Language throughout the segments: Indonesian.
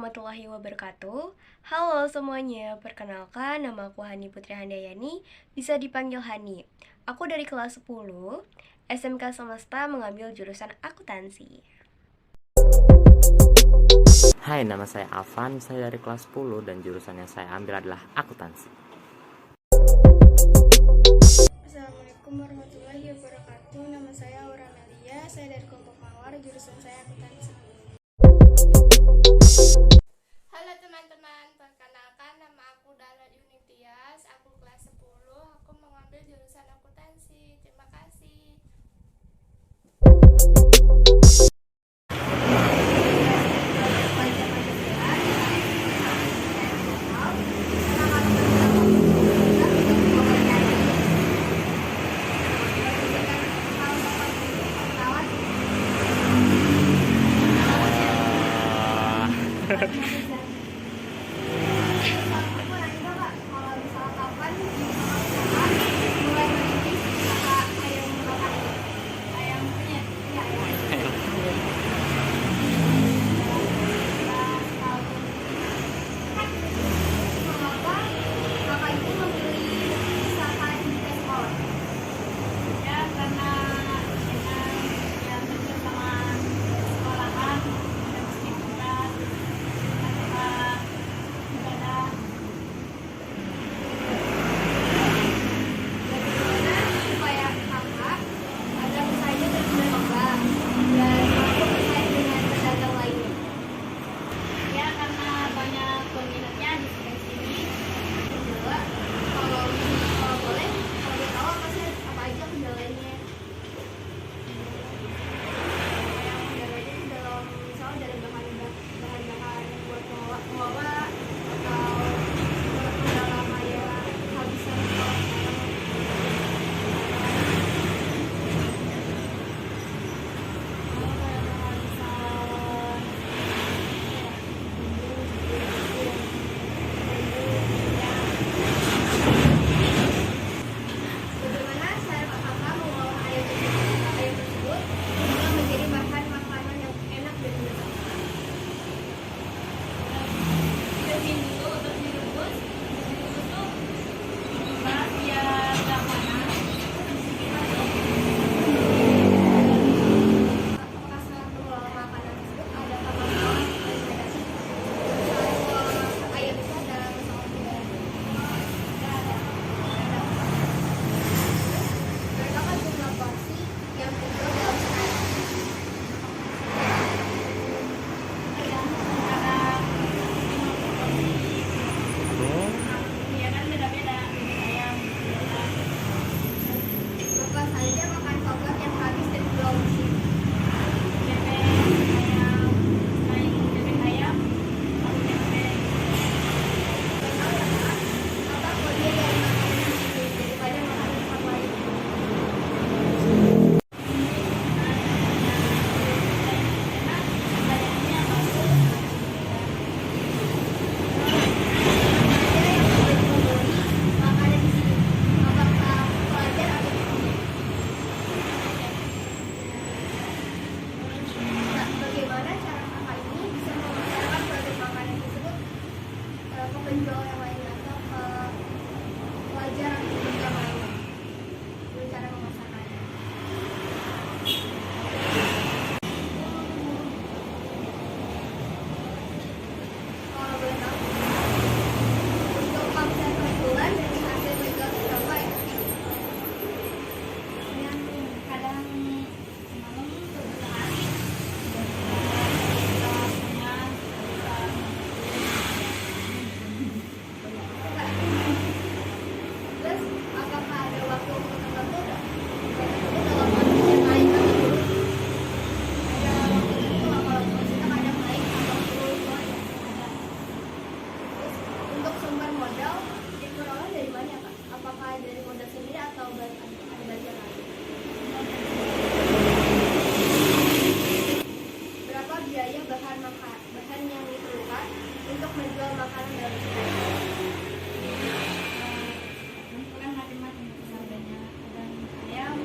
warahmatullahi wabarakatuh. Halo semuanya, perkenalkan nama aku Hani Putri Handayani, bisa dipanggil Hani. Aku dari kelas 10, SMK Semesta mengambil jurusan akuntansi. Hai, nama saya Afan, saya dari kelas 10 dan jurusan yang saya ambil adalah akuntansi. Assalamualaikum warahmatullahi wabarakatuh. Nama saya Aura Melia, saya dari kelompok Mawar, jurusan saya akuntansi. Halo teman-teman, perkenalkan nama aku Dala Yunitias, aku kelas 10, aku mengambil jurusan akuntansi. Terima kasih. Bagaimana cara kakak mengolah ayam tersebut hingga menjadi bahan makanan yang enak dan lezat? Bersihin dulu, terus direbus. Direbus tuh biar gak panas. Apakah saat mengolah makanan tersebut ada masalah atau tidak? Saat mengolah ayam itu ada masalah tidak? Tidak ada. Berapakah jumlah porsi yang terjual dalam sehari? Iya kan beda-beda ayam. Apa saja makan sogak yang habis terjual di sini? Bebek ayam, selain bebek ayam, tahu tempe. Tahu ya kak, apa kode dari makanan di sini daripada makanan tempat lain? Makanan di sini, apakah pelajar atau guru? Bagaimana cara kakak ini bisa memasarkan produk makanan tersebut ke penjual yang lain atau ke pelajar atau guru yang lain? Itu cara memasarkannya. Kalau boleh tahu, untuk omset per bulan dari hasil menjual berapa ya? Kadang semalam beberapa hari. Terus apakah ada waktu tertentu nggak? Itu dalam kondisi yang naik atau turun? Ada waktu tertentu nggak kalau kondisinya kadang naik atau turun? Ada. Terus untuk sumber modal diperoleh dari mana Kak? Apakah dari modal sendiri atau ada bantuan lain? Berapa biaya bahan yang diperlukan untuk menjual makanan dalam sehari? Kan macam-macam harganya. Ada ayam,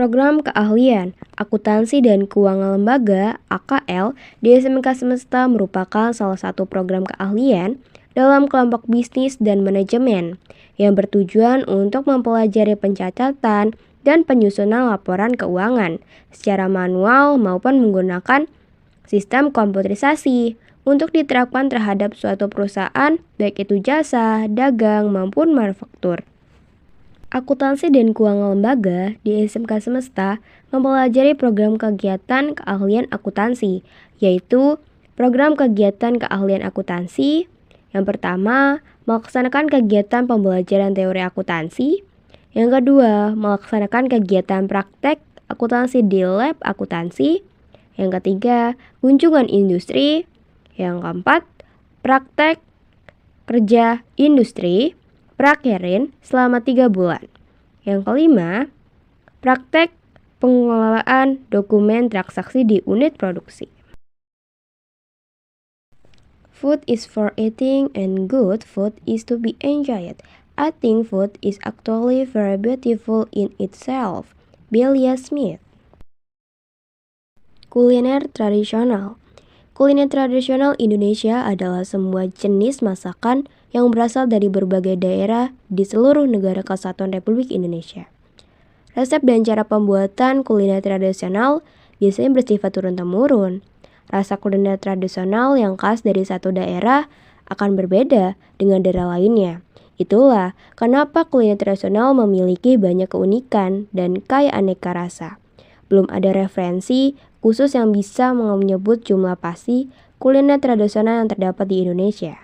Program Keahlian Akuntansi dan Keuangan Lembaga (AKL) di SMK Semesta merupakan salah satu program keahlian dalam kelompok bisnis dan manajemen yang bertujuan untuk mempelajari pencatatan dan penyusunan laporan keuangan secara manual maupun menggunakan sistem komputerisasi untuk diterapkan terhadap suatu perusahaan, baik itu jasa, dagang, maupun manufaktur. Akuntansi dan Keuangan Lembaga di SMK Semesta mempelajari program kegiatan keahlian akuntansi, yaitu program kegiatan keahlian akuntansi. Yang pertama, melaksanakan kegiatan pembelajaran teori akuntansi. Yang kedua, melaksanakan kegiatan praktek akuntansi di lab akuntansi. Yang ketiga, kunjungan industri. Yang keempat, praktek kerja industri prakerin selama 3 bulan. Yang kelima, praktek pengelolaan dokumen transaksi di unit produksi. Food is for eating and good food is to be enjoyed. I think food is actually very beautiful in itself. Belia Smith. Kuliner tradisional. Kuliner tradisional Indonesia adalah semua jenis masakan yang berasal dari berbagai daerah di seluruh negara Kesatuan Republik Indonesia. Resep dan cara pembuatan kuliner tradisional biasanya bersifat turun-temurun. Rasa kuliner tradisional yang khas dari satu daerah akan berbeda dengan daerah lainnya. Itulah kenapa kuliner tradisional memiliki banyak keunikan dan kaya aneka rasa. Belum ada referensi khusus yang bisa menyebut jumlah pasti kuliner tradisional yang terdapat di Indonesia.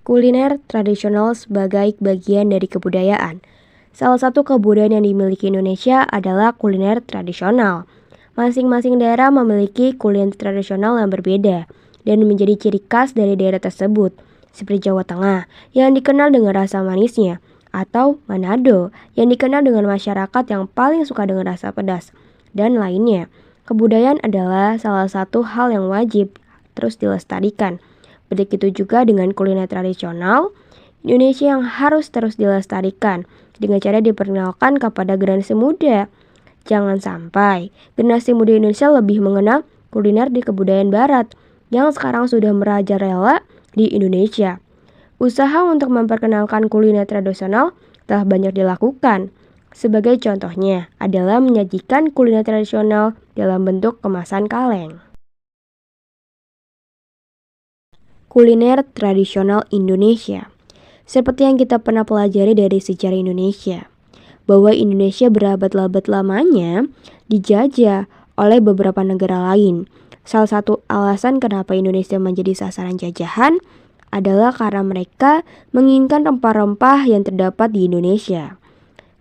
Kuliner tradisional sebagai bagian dari kebudayaan. Salah satu kebudayaan yang dimiliki Indonesia adalah kuliner tradisional. Masing-masing daerah memiliki kuliner tradisional yang berbeda dan menjadi ciri khas dari daerah tersebut, seperti Jawa Tengah yang dikenal dengan rasa manisnya, atau Manado yang dikenal dengan masyarakat yang paling suka dengan rasa pedas, dan lainnya. Kebudayaan adalah salah satu hal yang wajib terus dilestarikan. Begitu juga dengan kuliner tradisional Indonesia yang harus terus dilestarikan dengan cara diperkenalkan kepada generasi muda. Jangan sampai generasi muda Indonesia lebih mengenal kuliner di kebudayaan barat yang sekarang sudah merajalela di Indonesia. Usaha untuk memperkenalkan kuliner tradisional telah banyak dilakukan. Sebagai contohnya adalah menyajikan kuliner tradisional dalam bentuk kemasan kaleng. Kuliner tradisional Indonesia. Seperti yang kita pernah pelajari dari sejarah Indonesia, bahwa Indonesia berabad-abad lamanya dijajah oleh beberapa negara lain. Salah satu alasan kenapa Indonesia menjadi sasaran jajahan adalah karena mereka menginginkan rempah-rempah yang terdapat di Indonesia.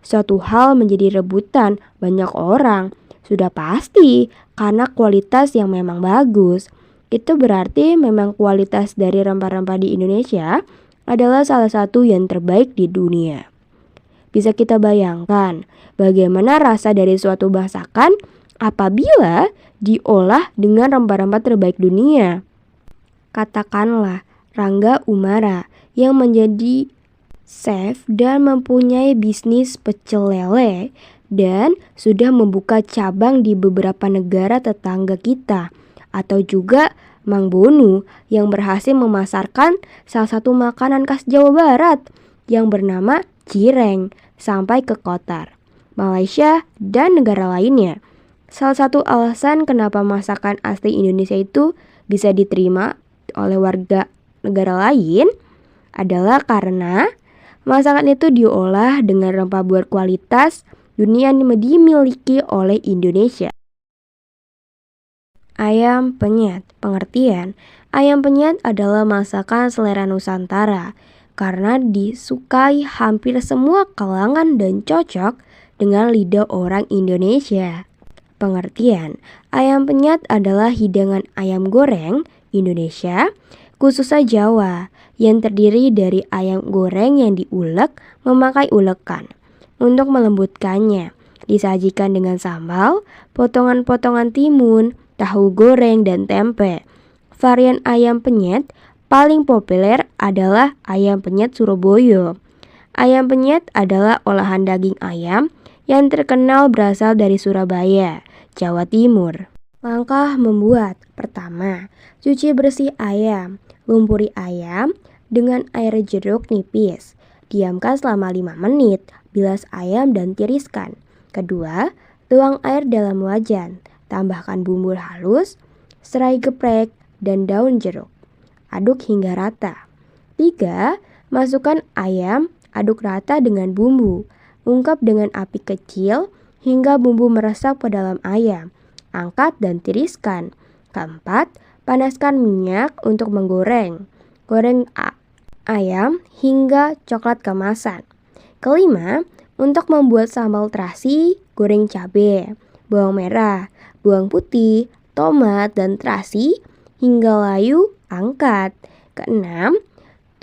Suatu hal menjadi rebutan banyak orang, sudah pasti karena kualitas yang memang bagus. Itu berarti memang kualitas dari rempah-rempah di Indonesia adalah salah satu yang terbaik di dunia. Bisa kita bayangkan bagaimana rasa dari suatu masakan apabila diolah dengan rempah-rempah terbaik dunia. Katakanlah Rangga Umara yang menjadi chef dan mempunyai bisnis pecel lele dan sudah membuka cabang di beberapa negara tetangga kita. Atau juga Mang Bonu yang berhasil memasarkan salah satu makanan khas Jawa Barat yang bernama cireng sampai ke Qatar, Malaysia, dan negara lainnya. Salah satu alasan kenapa masakan asli Indonesia itu bisa diterima oleh warga negara lain adalah karena masakan itu diolah dengan rempah berkualitas dunia yang dimiliki oleh Indonesia. Ayam penyet. Pengertian, ayam penyet adalah masakan selera Nusantara karena disukai hampir semua kalangan dan cocok dengan lidah orang Indonesia. Pengertian, ayam penyet adalah hidangan ayam goreng Indonesia, khususnya Jawa, yang terdiri dari ayam goreng yang diulek memakai ulekan. Untuk melembutkannya, disajikan dengan sambal, potongan-potongan timun, tahu goreng, dan tempe. Varian ayam penyet paling populer adalah ayam penyet Surabaya. Ayam penyet adalah olahan daging ayam yang terkenal berasal dari Surabaya, Jawa Timur. Langkah membuat: pertama, cuci bersih ayam. Lumpuri ayam dengan air jeruk nipis. Diamkan selama 5 menit, bilas ayam dan tiriskan. Kedua, tuang air dalam wajan. Tambahkan bumbu halus, serai geprek, dan daun jeruk. Aduk hingga rata. 3. Masukkan ayam, aduk rata dengan bumbu. Ungkap dengan api kecil hingga bumbu meresap ke dalam ayam. Angkat dan tiriskan. Keempat, panaskan minyak untuk menggoreng. Goreng ayam hingga coklat keemasan. Kelima, untuk membuat sambal terasi, goreng cabai, bawang merah, bawang putih, tomat, dan terasi hingga layu, angkat. Keenam,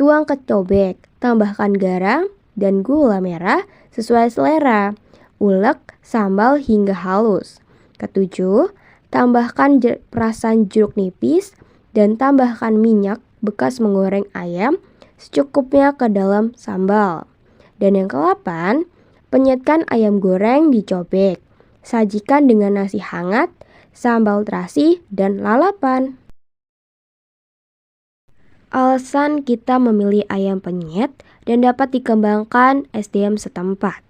tuang ke cobek, tambahkan garam dan gula merah sesuai selera. Ulek sambal hingga halus. Ketujuh, tambahkan perasan jeruk nipis dan tambahkan minyak bekas menggoreng ayam secukupnya ke dalam sambal. Dan yang ke-8, penyetkan ayam goreng di cobek. Sajikan dengan nasi hangat, sambal terasi, dan lalapan. Alasan kita memilih ayam penyet dan dapat dikembangkan SDM setempat.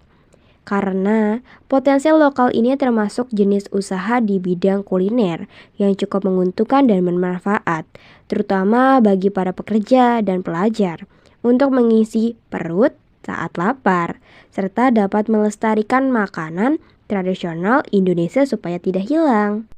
Karena potensi lokal ini termasuk jenis usaha di bidang kuliner yang cukup menguntungkan dan bermanfaat, terutama bagi para pekerja dan pelajar, untuk mengisi perut saat lapar, serta dapat melestarikan makanan tradisional Indonesia supaya tidak hilang.